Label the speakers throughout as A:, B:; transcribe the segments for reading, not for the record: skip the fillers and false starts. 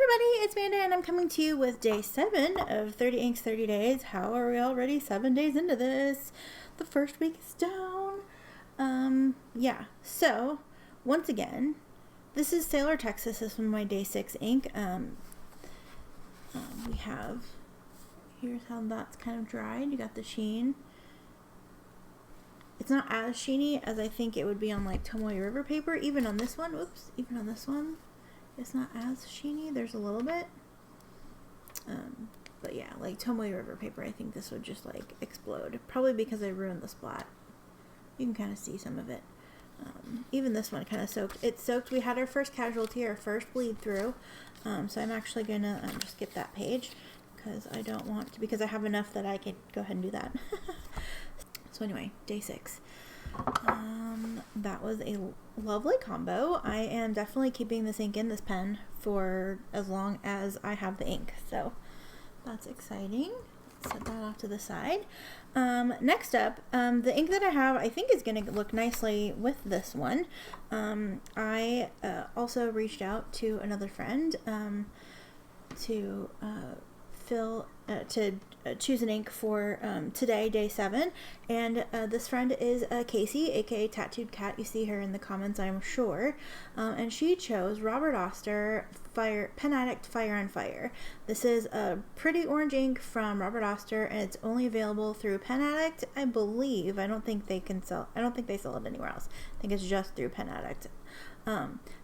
A: everybody, it's Amanda and I'm coming to you with day 7 of 30 Inks 30 Days. How are we already 7 days into this? The first week is down. Yeah, so once again, this is Sailor Texas. This is my day 6 ink. We have, here's how that's kind of dried. You got the sheen. It's not as sheeny as I think it would be on like Tomoe River paper. Even on this one, even on this one. It's not as sheeny. There's a little bit. But yeah, like Tomoe River paper, I think this would just like explode. Probably because I ruined the splat. You can kind of see some of it. Even this one kind of soaked. It's soaked. We had our first casualty, our first bleed through. So I'm actually going to just skip that page because I don't want to, because I have enough that I can go ahead and do that. So anyway, day 6. That was a lovely combo. I am definitely keeping this ink in this pen for as long as I have the ink, so that's exciting. Set that off to the side. Next up, the ink that I have I think is going to look nicely with this one. I also reached out to another friend to choose an ink for today, day 7, and this friend is Casey, aka Tattooed Cat. You see her in the comments, I'm sure, and she chose Robert Oster Pen Addict Fire on Fire. This is a pretty orange ink from Robert Oster, and it's only available through Pen Addict, I believe. I don't think they sell it anywhere else. I think it's just through Pen Addict.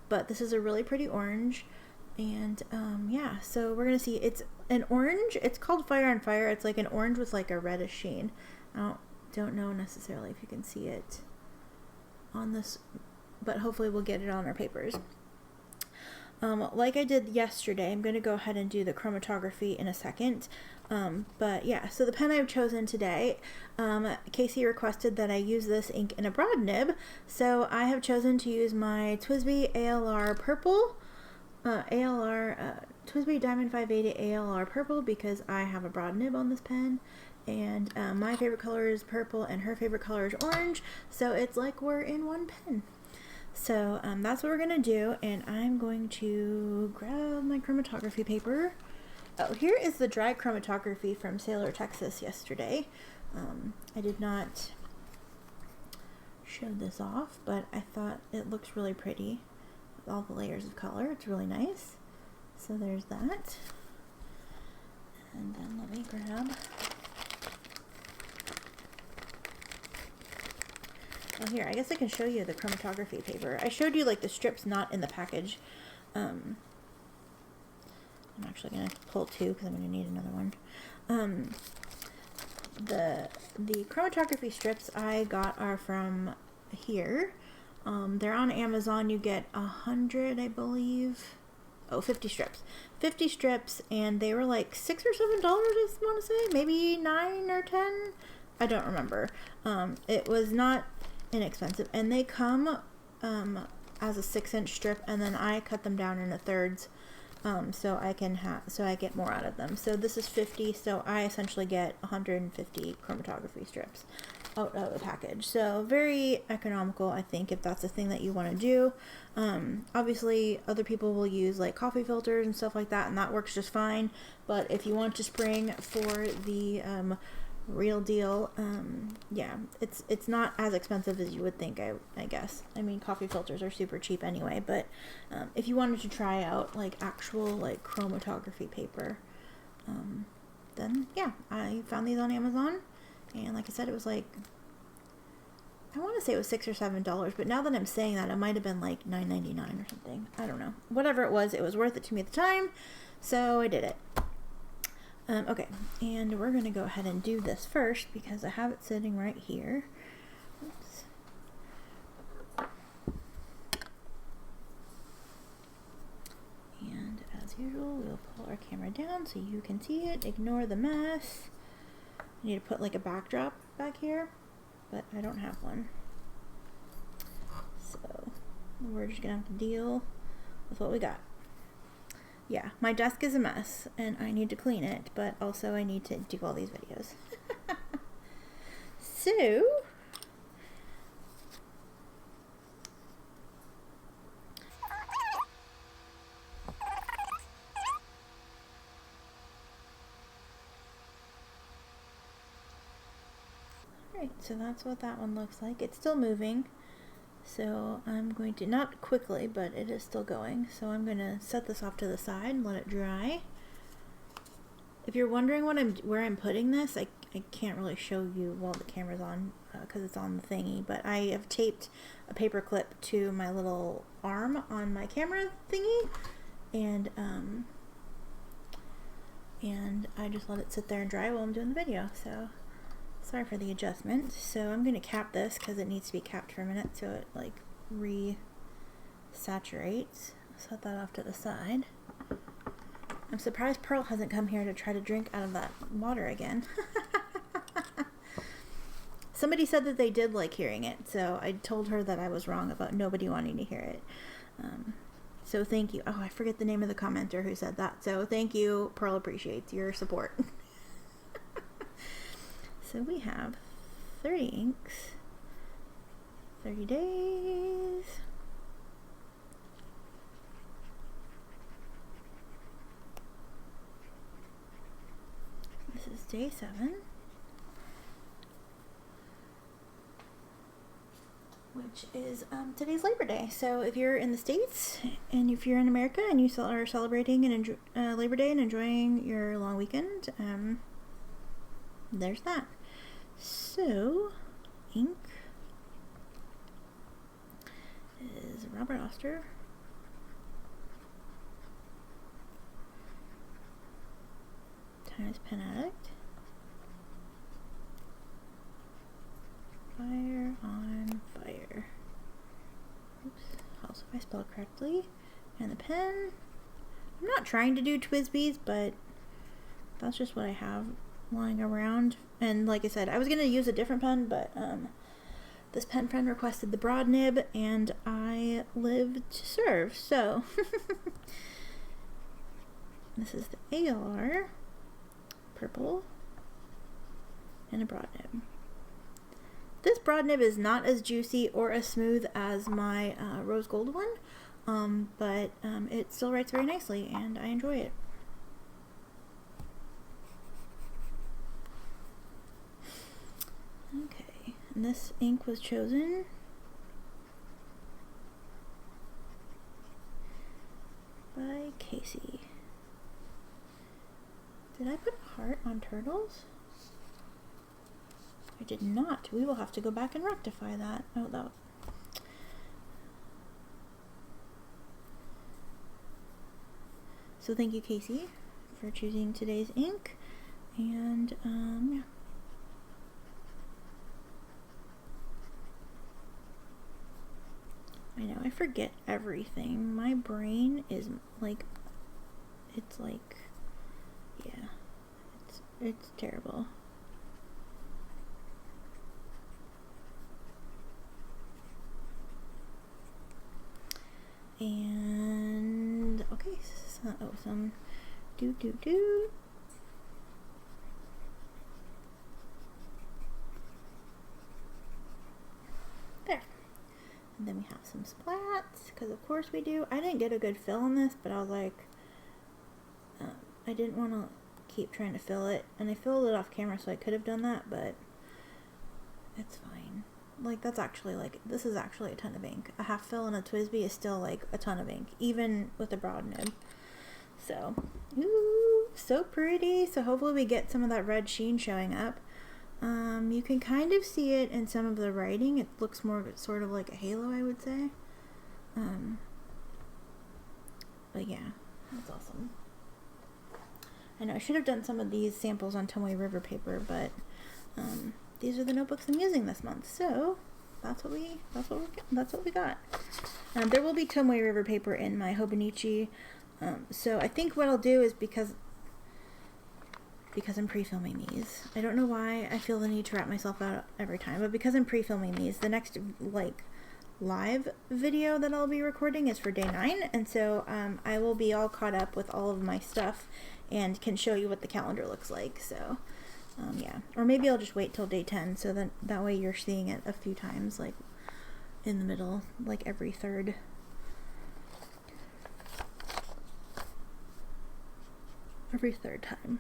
A: But this is a really pretty orange. And yeah, so we're gonna see, it's an orange. It's called Fire on Fire. It's like an orange with like a reddish sheen. I don't know necessarily if you can see it on this, but hopefully we'll get it on our papers. Like I did yesterday, I'm going to go ahead and do the chromatography in a second. But yeah, so the pen I've chosen today, Casey requested that I use this ink in a broad nib, so I have chosen to use my TWSBI ALR Purple. TWSBI Diamond 580 ALR Purple, because I have a broad nib on this pen, and my favorite color is purple and her favorite color is orange, so it's like we're in one pen. So that's what we're gonna do, and I'm going to grab my chromatography paper. Oh, here is the dry chromatography from Sailor Texas yesterday. I did not show this off, but I thought it looks really pretty. All the layers of color. It's really nice. So there's that. And then let me grab. Oh, here, I guess I can show you the chromatography paper. I showed you like the strips not in the package. I'm actually going to pull 2 because I'm going to need another one. The chromatography strips I got are from here. They're on Amazon. You get 100, I believe. Oh, 50 strips. 50 strips, and they were like $6 or $7, I want to say. Maybe 9 or 10. I don't remember. It was not inexpensive, and they come as a 6-inch strip, and then I cut them down into thirds, so I get more out of them. So this is 50, so I essentially get 150 chromatography strips out of the package. So very economical, I think, if that's a thing that you want to do. Obviously other people will use like coffee filters and stuff like that, and that works just fine, but if you want to spring for the real deal, yeah, it's not as expensive as you would think, I guess. I mean, coffee filters are super cheap anyway, but if you wanted to try out like actual like chromatography paper, then yeah, I found these on Amazon. And like I said, it was like, I want to say it was $6 or $7, but now that I'm saying that, it might have been like $9.99 or something. I don't know. Whatever it was worth it to me at the time, so I did it. Okay, and we're going to go ahead and do this first because I have it sitting right here. Oops. And as usual, we'll pull our camera down so you can see it. Ignore the mess. I need to put like a backdrop back here, but I don't have one. So we're just gonna have to deal with what we got. Yeah, my desk is a mess and I need to clean it, but also I need to do all these videos. So so that's what that one looks like. It's still moving, so I'm going to, not quickly, but it is still going, so I'm going to set this off to the side and let it dry. If you're wondering where I'm putting this, I can't really show you while the camera's on because it's on the thingy, but I have taped a paper clip to my little arm on my camera thingy, and I just let it sit there and dry while I'm doing the video. So sorry for the adjustment. So I'm going to cap this because it needs to be capped for a minute so it like re-saturates. Set that off to the side. I'm surprised Pearl hasn't come here to try to drink out of that water again. Somebody said that they did like hearing it, so I told her that I was wrong about nobody wanting to hear it. So thank you. Oh, I forget the name of the commenter who said that. So thank you. Pearl appreciates your support. So we have 30 inks, 30 days. This is day 7, which is today's Labor Day. So if you're in the States and if you're in America and you are celebrating and Labor Day and enjoying your long weekend, there's that. So ink is Robert Oster. Times Pen Addict. Fire on fire. Oops. Also, if I spell correctly. And the pen. I'm not trying to do Twisbees, but that's just what I have lying around. And like I said, I was going to use a different pen, but this pen friend requested the broad nib, and I live to serve. So this is the AR. Purple and a broad nib. This broad nib is not as juicy or as smooth as my rose gold one, but it still writes very nicely and I enjoy it. Okay, and this ink was chosen by Casey. Did I put a heart on turtles? I did not. We will have to go back and rectify that. Oh, that. So thank you, Casey, for choosing today's ink. And, yeah. I know, I forget everything. My brain is like, it's like, yeah, it's terrible. And okay, so, oh, some do. There. And then we have some splats, because of course we do. I didn't get a good fill on this, but I was like, I didn't want to keep trying to fill it, and I filled it off camera, so I could have done that, but it's fine. Like, that's actually, like, this is actually a ton of ink. A half fill in a Twisbee is still, like, a ton of ink, even with a broad nib. So, ooh, so pretty. So hopefully we get some of that red sheen showing up. You can kind of see it in some of the writing. It looks more sort of like a halo, I would say. But yeah, that's awesome. I know I should have done some of these samples on Tomoe River paper, but these are the notebooks I'm using this month, so that's what we got. There will be Tomoe River paper in my Hobonichi. So I think what I'll do is because I'm pre-filming these. I don't know why I feel the need to wrap myself out every time, but because I'm pre-filming these, the next like live video that I'll be recording is for day 9, and so I will be all caught up with all of my stuff and can show you what the calendar looks like. So yeah, or maybe I'll just wait till day 10, so that way you're seeing it a few times, like in the middle, like every third time.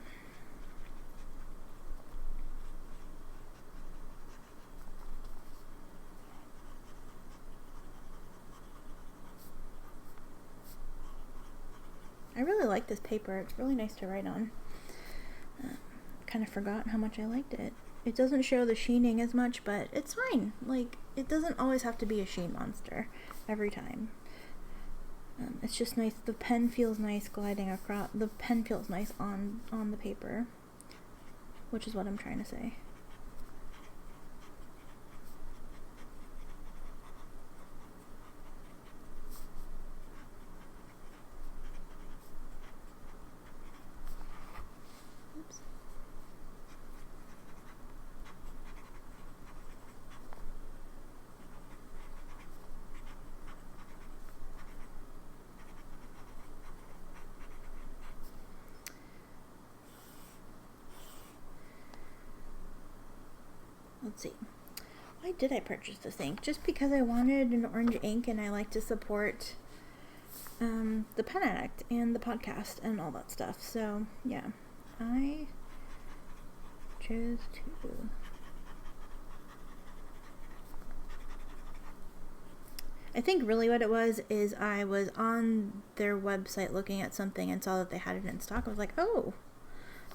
A: I really like this paper. It's really nice to write on. Kind of forgot how much I liked it. It doesn't show the sheening as much, but it's fine. Like, it doesn't always have to be a sheen monster every time. It's just nice. The pen feels nice gliding across. The pen feels nice on the paper, which is what I'm trying to say. Let's see. Why did I purchase this ink? Just because I wanted an orange ink and I like to support the Pen Addict and the podcast and all that stuff. So, yeah. I chose to... I think really what it was is I was on their website looking at something and saw that they had it in stock. I was like, oh,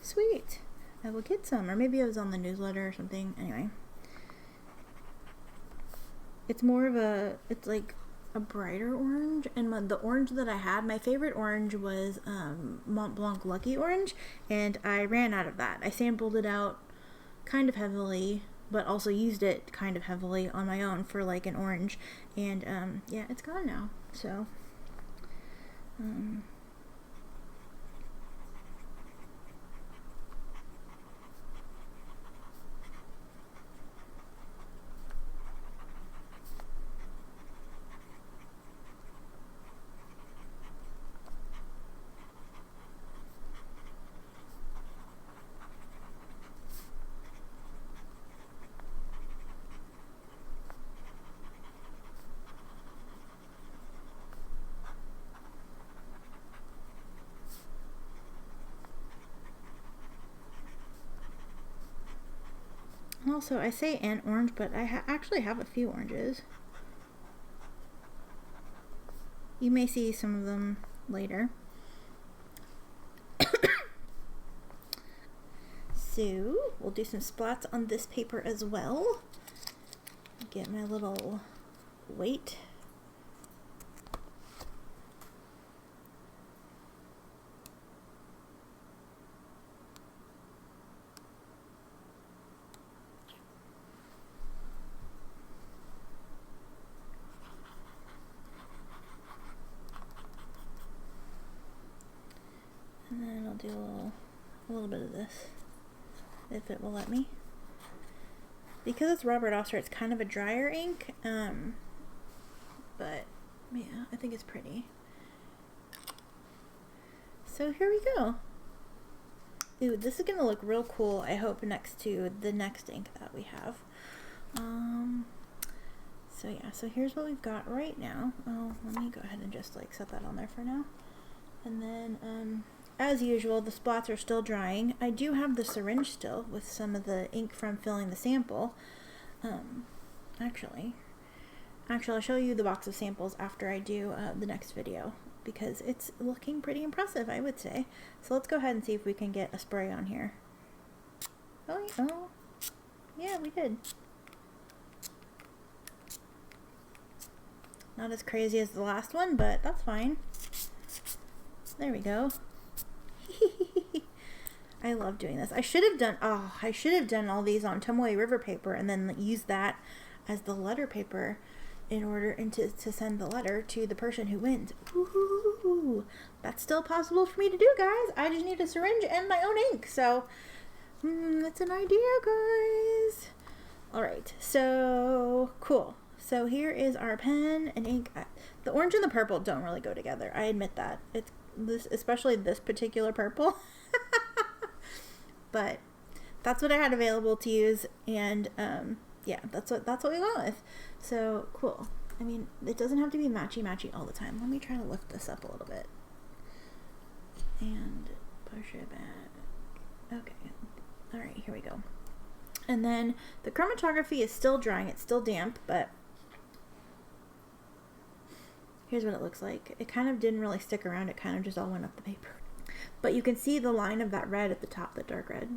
A: sweet. I will get some. Or maybe it was on the newsletter or something. Anyway. It's more of a, it's like a brighter orange. And the orange that I had, my favorite orange was Mont Blanc Lucky Orange. And I ran out of that. I sampled it out kind of heavily, but also used it kind of heavily on my own for like an orange. And yeah, it's gone now. So... Also, I say an orange, but I actually have a few oranges. You may see some of them later. So, we'll do some splats on this paper as well. Get my little weight. And then I'll do a little bit of this, if it will let me. Because it's Robert Oster, it's kind of a drier ink, but yeah, I think it's pretty. So here we go. Ooh, this is gonna look real cool, I hope, next to the next ink that we have. So yeah, so here's what we've got right now. Oh, let me go ahead and just like set that on there for now. And then, as usual, the splats are still drying. I do have the syringe still with some of the ink from filling the sample. Actually, I'll show you the box of samples after I do the next video, because it's looking pretty impressive, I would say. So let's go ahead and see if we can get a spray on here. Oh, yeah, we did. Not as crazy as the last one, but that's fine. There we go. I love doing this. I should have done all these on Tomoe River paper and then use that as the letter paper in order to send the letter to the person who wins. Ooh, that's still possible for me to do, guys. I just need a syringe and my own ink. So, that's an idea, guys. All right, so cool. So here is our pen and ink. The orange and the purple don't really go together. I admit that. It's this, especially this particular purple. But that's what I had available to use, and yeah, that's what we went with. So cool. I mean, it doesn't have to be matchy all the time. Let me try to lift this up a little bit and push it back. Okay. All right, here we go. And then the chromatography is still drying. It's still damp, but Here's what it looks like. It kind of didn't really stick around. It kind of just all went up the paper. But you can see the line of that red at the top, the dark red.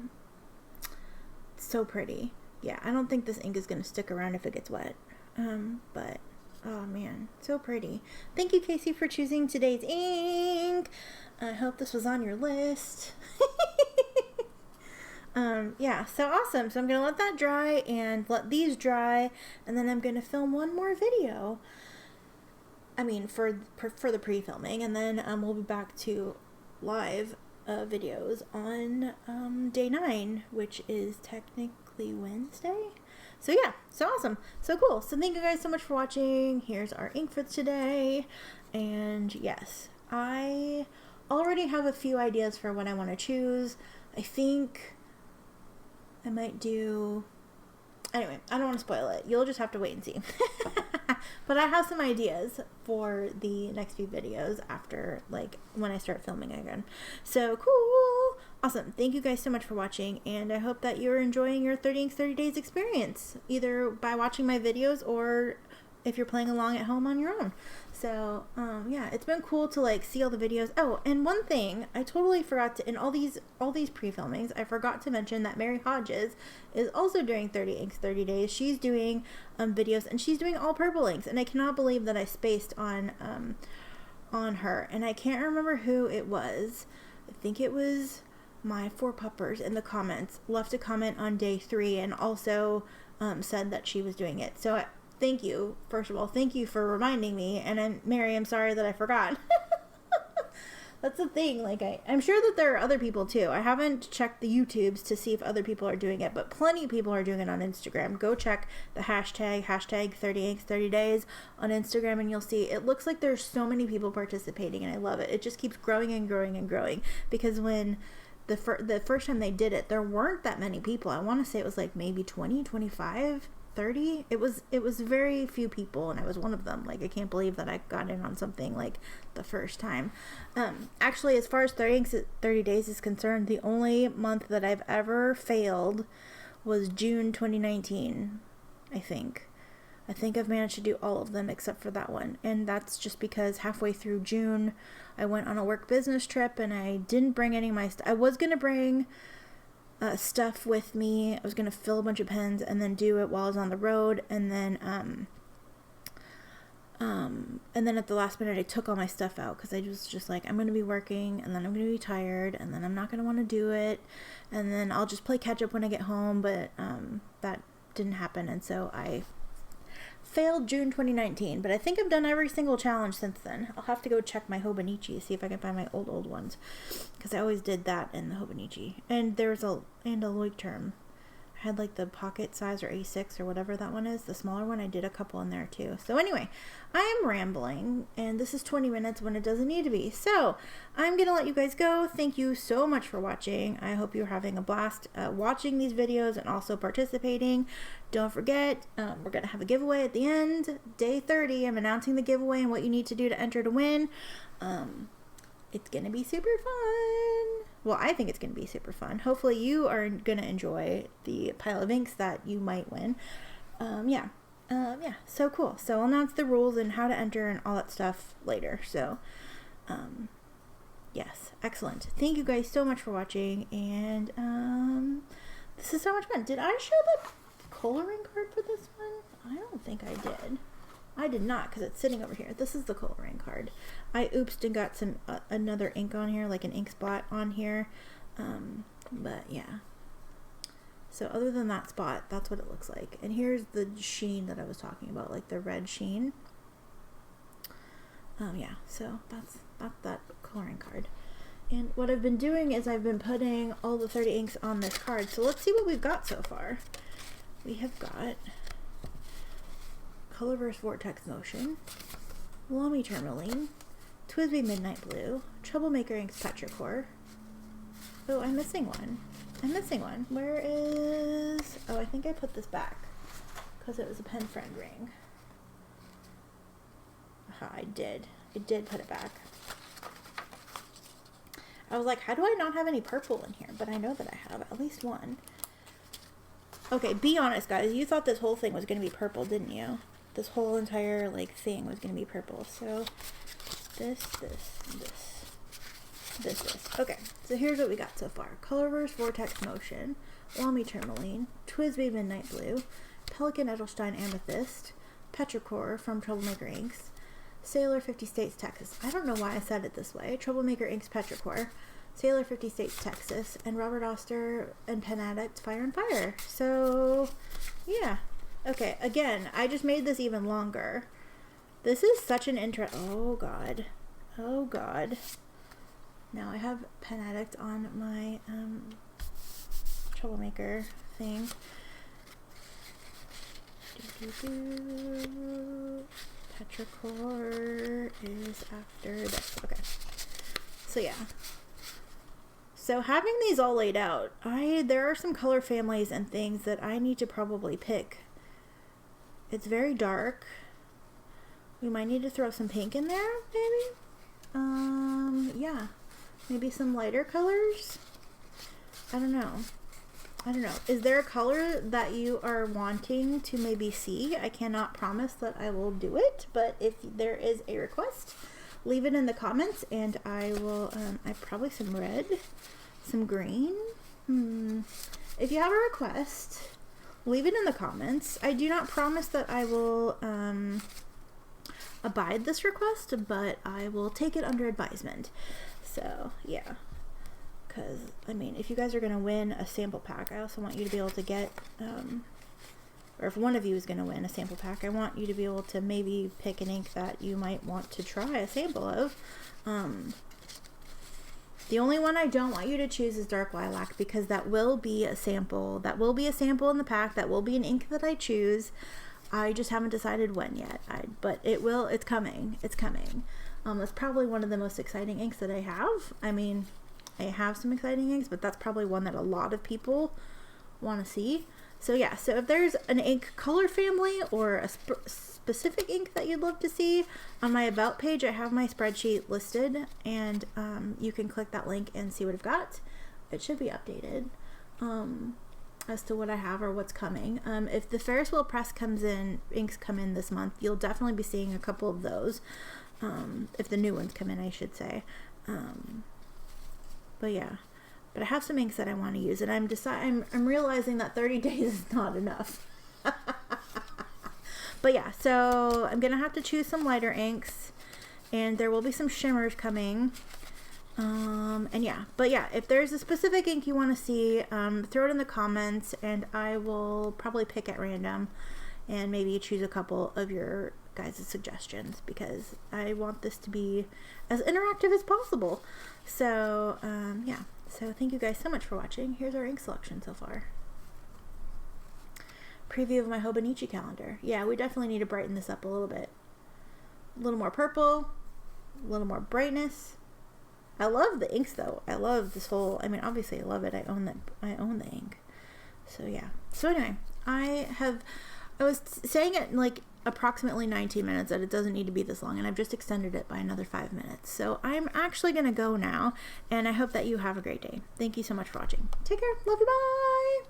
A: It's so pretty. Yeah, I don't think this ink is going to stick around if it gets wet. But, oh man, so pretty. Thank you, Casey, for choosing today's ink. I hope this was on your list. Yeah, so awesome. So I'm going to let that dry and let these dry, and then I'm going to film one more video. I mean, for the pre-filming, and then we'll be back to live videos on day 9, which is technically Wednesday. So yeah, so awesome, so cool. So thank you guys so much for watching. Here's our ink for today, and yes, I already have a few ideas for what I want to choose. I think I might do, anyway, I don't want to spoil it. You'll just have to wait and see. But I have some ideas for the next few videos after, like, when I start filming again. So cool. Awesome. Thank you guys so much for watching, and I hope that you're enjoying your 30 Inks 30 Days experience, either by watching my videos or if you're playing along at home on your own. So yeah, it's been cool to like see all the videos. Oh, and one thing I totally forgot to, in all these pre-filmings, I forgot to mention that Mary Hodges is also doing 30 Inks 30 Days. She's doing videos, and she's doing all purple inks, and I cannot believe that I spaced on her, and I can't remember who it was. I think it was my 4 puppers in the comments left a comment on day 3 and also said that she was doing it. So thank you. First of all, thank you for reminding me. And Mary, I'm sorry that I forgot. That's the thing. Like, I'm sure that there are other people too. I haven't checked the YouTubes to see if other people are doing it, but plenty of people are doing it on Instagram. Go check the hashtag 30Inks30Days on Instagram, and you'll see it looks like there's so many people participating, and I love it. It just keeps growing and growing and growing, because when the first time they did it, there weren't that many people. I want to say it was like maybe 20, 25, 30. It was very few people, and I was one of them. Like, I can't believe that I got in on something like the first time. Actually, as far as 30 Inks 30 Days is concerned, the only month that I've ever failed was June 2019, I think. I've managed to do all of them except for that one, and that's just because halfway through June I went on a work business trip and I didn't bring any of my stuff. I was gonna bring stuff with me. I was gonna fill a bunch of pens and then do it while I was on the road, and then at the last minute I took all my stuff out because I was just like, I'm gonna be working, and then I'm gonna be tired, and then I'm not gonna want to do it, and then I'll just play catch up when I get home. But that didn't happen, and so I failed June 2019, but I think I've done every single challenge since then. I'll have to go check my Hobonichi, see if I can find my old ones, because I always did that in the Hobonichi. And there's a Leuchtturm. I had like the pocket size, or A6 or whatever that one is, the smaller one. I did a couple in there too. So anyway, I am rambling, and this is 20 minutes when it doesn't need to be. So I'm gonna let you guys go. Thank you so much for watching. I hope you're having a blast watching these videos and also participating. Don't forget, we're gonna have a giveaway at the end. Day 30, I'm announcing the giveaway and what you need to do to enter to win. It's gonna be super fun. Well, I think it's gonna be super fun. Hopefully you are gonna enjoy the pile of inks that you might win. Yeah, so cool. So I'll announce the rules and how to enter and all that stuff later. So yes, excellent. Thank you guys so much for watching, and this is so much fun. Did I show the coloring card for this one? I don't think I did. I did not, because it's sitting over here. This is the coloring card. I oopsed and got some another ink on here, like an ink spot on here. But yeah. So other than that spot, that's what it looks like. And here's the sheen that I was talking about, like the red sheen. Yeah, so that's that coloring card. And what I've been doing is I've been putting all the 30 inks on this card. So let's see what we've got so far. We have got Colorverse Vortex Motion, Lamy Tourmaline, Twisby Midnight Blue, Troublemaker Inks Petrichor. Oh, I'm missing one. Where is... Oh, I think I put this back because it was a pen friend ring. Aha, I did put it back. I was like, how do I not have any purple in here? But I know that I have at least one. Okay, be honest, guys. You thought this whole thing was going to be purple, didn't you? this whole entire like thing was gonna be purple. So this. Okay, so here's what we got so far. Colorverse Vortex Motion, Wami Tourmaline, Twisby Midnight Blue, Pelican Edelstein Amethyst, Petrichor from Troublemaker Inks, Sailor 50 States Texas. I don't know why I said it this way. Troublemaker Inks Petrichor, Sailor 50 States Texas, and Robert Oster and Pen Addict Fire and Fire. So, yeah. Okay, again, I just made this even longer. This is such an oh god. Oh god. Now I have Pen Addict on my Troublemaker thing. Petrichor is after this. Okay. So yeah. So having these all laid out, there are some color families and things that I need to probably pick. It's very dark. We might need to throw some pink in there, maybe? Yeah. Maybe some lighter colors? I don't know. Is there a color that you are wanting to maybe see? I cannot promise that I will do it, but if there is a request, leave it in the comments and I will, probably some red, some green. If you have a request, leave it in the comments. I do not promise that I will, abide this request, but I will take it under advisement. So yeah, because I mean, if you guys are going to win a sample pack, I also want you to be able to get, or if one of you is going to win a sample pack, I want you to be able to maybe pick an ink that you might want to try a sample of. The only one I don't want you to choose is Dark Lilac, because that will be a sample. That will be a sample in the pack. That will be an ink that I choose. I just haven't decided when yet. But it will. It's coming. It's coming. That's probably one of the most exciting inks that I have. I mean, I have some exciting inks, but that's probably one that a lot of people want to see. So yeah, so if there's an ink color family or a specific ink that you'd love to see, on my About page I have my spreadsheet listed, and you can click that link and see what I've got. It should be updated as to what I have or what's coming. If the Ferris Wheel Press inks come in this month, you'll definitely be seeing a couple of those. If the new ones come in, I should say. But yeah, but I have some inks that I want to use, and I'm realizing that 30 days is not enough. But yeah, so I'm gonna have to choose some lighter inks, and there will be some shimmers coming. And yeah, but yeah, if there's a specific ink you want to see, throw it in the comments, and I will probably pick at random and maybe choose a couple of your guys' suggestions, because I want this to be as interactive as possible. So yeah, so thank you guys so much for watching. Here's our ink selection so far. Preview of my Hobonichi calendar. Yeah, we definitely need to brighten this up a little bit. A little more purple, a little more brightness. I love the inks though. I love this whole, I mean, obviously I love it. I own the ink. So yeah. So anyway, I was saying it in like approximately 19 minutes that it doesn't need to be this long, and I've just extended it by another 5 minutes. So I'm actually going to go now, and I hope that you have a great day. Thank you so much for watching. Take care. Love you. Bye.